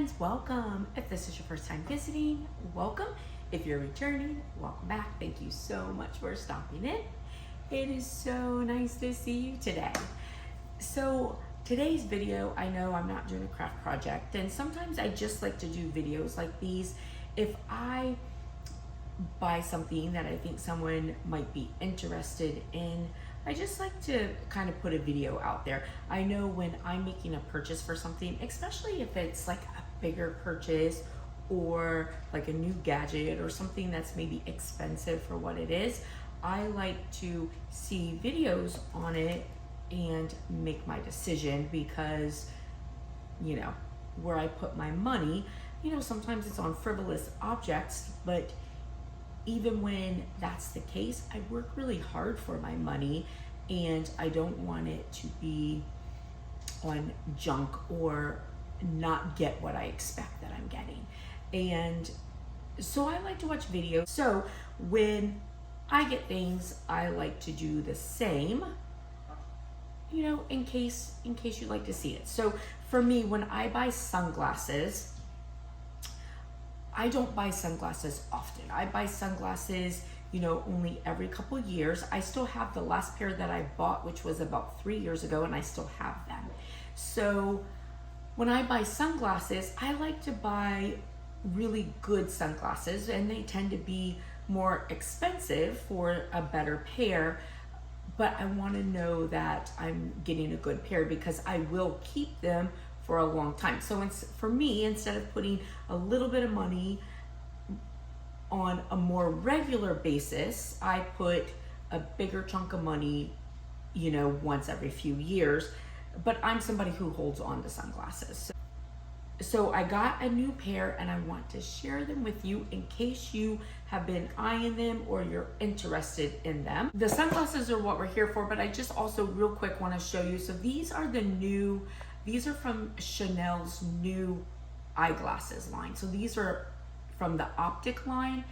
friends, welcome. If this is your first time visiting, welcome. If you're returning, welcome back. Thank you so much for stopping in. It is so nice to see you today. So today's video, I know I'm not doing a craft project, and sometimes I just like to do videos like these. If I buy something that I think someone might be interested in, I just like to kind of put a video out there. I know when I'm making a purchase for something, especially if it's like a bigger purchase or like a new gadget or something that's maybe expensive for what it is, I like to see videos on it and make my decision because, you know, where I put my money, you know, sometimes it's on frivolous objects, but even when that's the case, I work really hard for my money and I don't want it to be on junk or not get what I expect that I'm getting. And so I like to watch videos. So when I get things, I like to do the same, you know, in case you'd like to see it. So for me, when I buy sunglasses, I don't buy sunglasses often. I buy sunglasses, you know, only every couple years. I still have the last pair that I bought, which was about 3 years ago, and I still have them. So when I buy sunglasses, I like to buy really good sunglasses, and they tend to be more expensive for a better pair, but I want to know that I'm getting a good pair because I will keep them for a long time. So for me, instead of putting a little bit of money on a more regular basis, I put a bigger chunk of money, you know, once every few years. But I'm somebody who holds on to sunglasses. So I got a new pair and I want to share them with you in case you have been eyeing them or you're interested in them. The sunglasses are what we're here for, but I just also real quick want to show you. So these are from Chanel's new eyeglasses line. So these are from the optic line.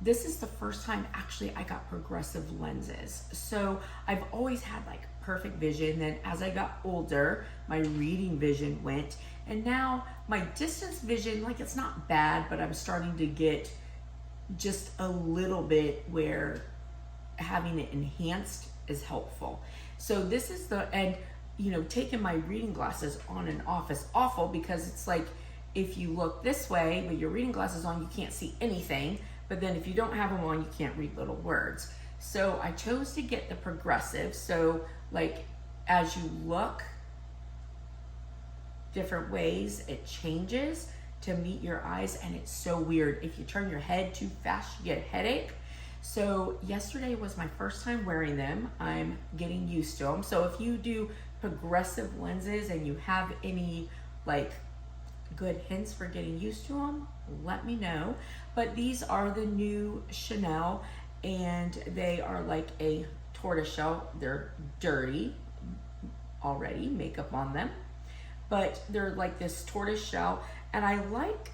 This is the first time actually I got progressive lenses. So I've always had like perfect vision. Then as I got older, my reading vision went, and now my distance vision, like it's not bad, but I'm starting to get just a little bit where having it enhanced is helpful. So this is and you know, taking my reading glasses on and off is awful because it's like if you look this way with your reading glasses on, you can't see anything, but then if you don't have them on, you can't read little words. So I chose to get the progressive. So like as you look different ways, it changes to meet your eyes, and it's so weird. If you turn your head too fast, you get a headache. So yesterday was my first time wearing them. I'm getting used to them. So if you do progressive lenses and you have any like good hints for getting used to them, let me know. But these are the new Chanel, and they are like a tortoiseshell. They're dirty already, makeup on them, but they're like this tortoiseshell, and I like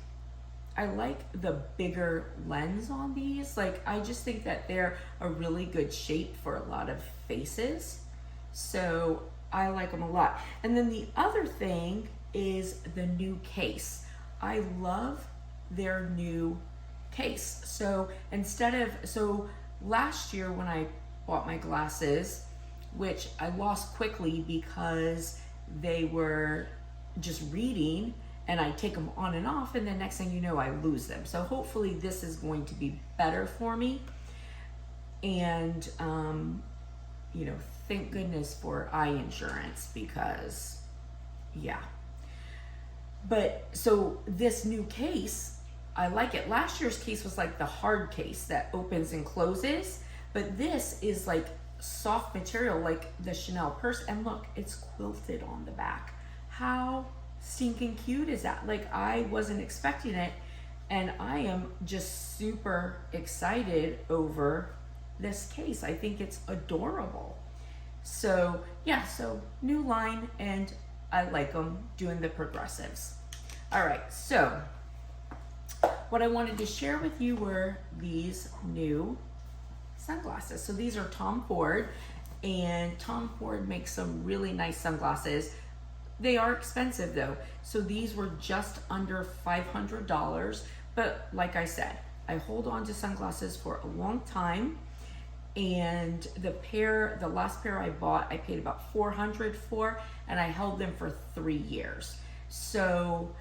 the bigger lens on these. Like I just think that they're a really good shape for a lot of faces. So I like them a lot. And then the other thing is the new case. I love their new case. So last year when I bought my glasses, which I lost quickly because they were just reading, and I take them on and off, and then next thing you know, I lose them. So hopefully this is going to be better for me. And, you know, thank goodness for eye insurance because, yeah. But so this new case, I like it. Last year's case was like the hard case that opens and closes, but this is like soft material like the Chanel purse, and look, it's quilted on the back. How stinking cute is that? Like I wasn't expecting it, and I am just super excited over this case. I think it's adorable. So yeah, so new line, and I like them doing the progressives. All right, so what I wanted to share with you were these new sunglasses. So these are Tom Ford, and Tom Ford makes some really nice sunglasses. They are expensive though. So these were just under $500. But like I said, I hold on to sunglasses for a long time. And the last pair I bought, I paid about $400 for, and I held them for 3 years. So,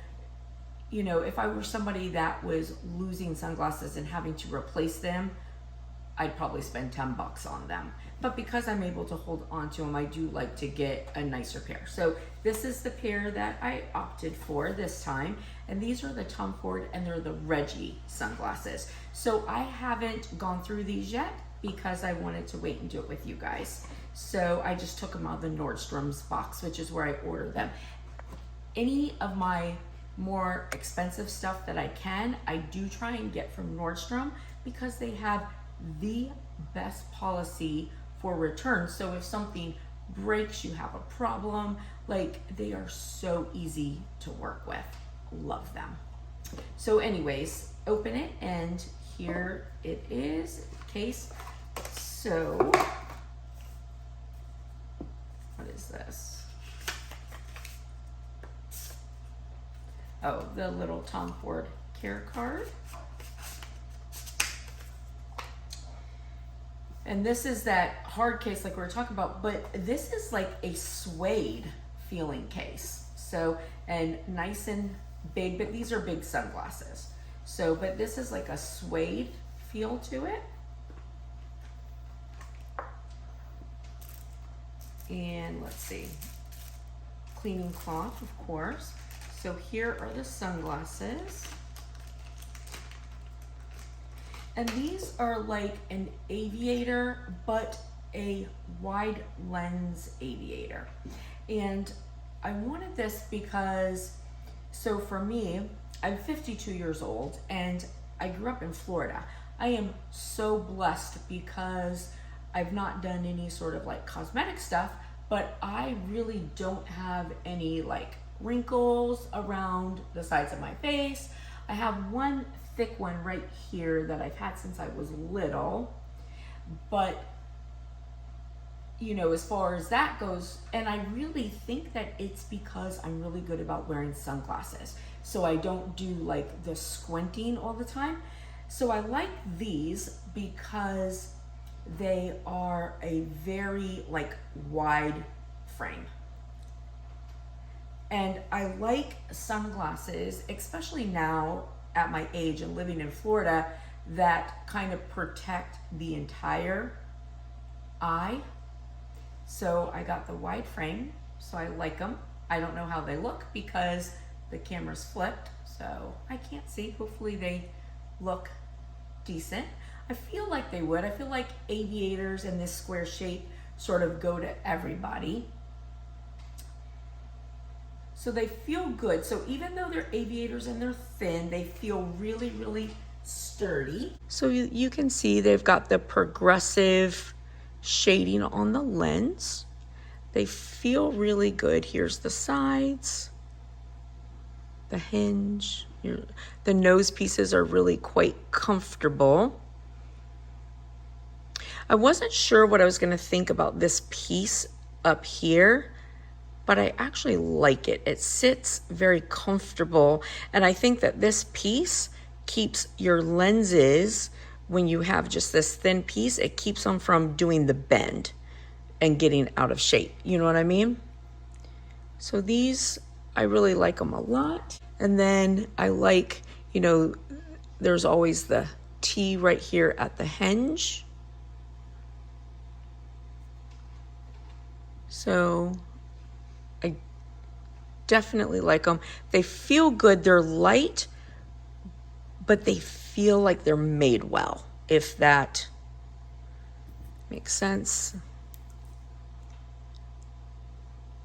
you know, if I were somebody that was losing sunglasses and having to replace them, I'd probably spend $10 on them. But because I'm able to hold on to them, I do like to get a nicer pair. So this is the pair that I opted for this time. And these are the Tom Ford, and they're the Reggie sunglasses. So I haven't gone through these yet because I wanted to wait and do it with you guys. So I just took them out of the Nordstrom's box, which is where I ordered them. Any of my more expensive stuff that I can, I do try and get from Nordstrom because they have the best policy for returns. So if something breaks, you have a problem, like they are so easy to work with. Love them. So anyways, open it, and here it is, case. So what is this? Oh, the little Tom Ford care card. And this is that hard case like we were talking about, but this is like a suede feeling case. So, and nice and big, but these are big sunglasses. So, but this is like a suede feel to it. And let's see, cleaning cloth, of course. So here are the sunglasses. And these are like an aviator, but a wide lens aviator. And I wanted this because, so for me, I'm 52 years old and I grew up in Florida. I am so blessed because I've not done any sort of like cosmetic stuff, but I really don't have any like wrinkles around the sides of my face. I have one thick one right here that I've had since I was little, but you know, as far as that goes, and I really think that it's because I'm really good about wearing sunglasses, so I don't do like the squinting all the time. So I like these because they are a very like wide frame. And I like sunglasses, especially now at my age and living in Florida, that kind of protect the entire eye. So I got the wide frame, so I like them. I don't know how they look because the camera's flipped, so I can't see. Hopefully they look decent. I feel like they would. I feel like aviators in this square shape sort of go to everybody. So they feel good. So even though they're aviators and they're thin, they feel really, really sturdy. So you can see they've got the progressive shading on the lens. They feel really good. Here's the sides, the hinge. The nose pieces are really quite comfortable. I wasn't sure what I was going to think about this piece up here, but I actually like it. It sits very comfortable, and I think that this piece keeps your lenses, when you have just this thin piece, it keeps them from doing the bend and getting out of shape. You know what I mean? So these, I really like them a lot. And then I like, you know, there's always the T right here at the hinge. So I definitely like them. They feel good. They're light, but they feel like they're made well, if that makes sense.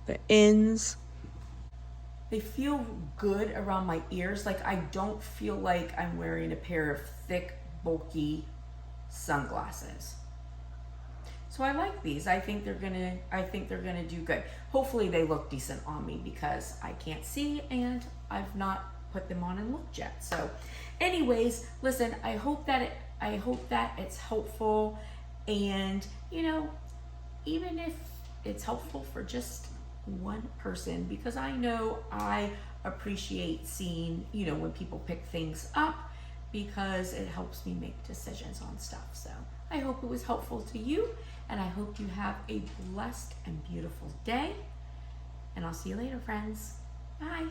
The ends, they feel good around my ears. Like I don't feel like I'm wearing a pair of thick, bulky sunglasses. So I like these. I think they're gonna do good. Hopefully they look decent on me because I can't see and I've not put them on and looked yet. So anyways, listen, I hope that it's helpful, and you know, even if it's helpful for just one person, because I know I appreciate seeing, when people pick things up, because it helps me make decisions on stuff. So I hope it was helpful to you, and I hope you have a blessed and beautiful day. And I'll see you later, friends. Bye.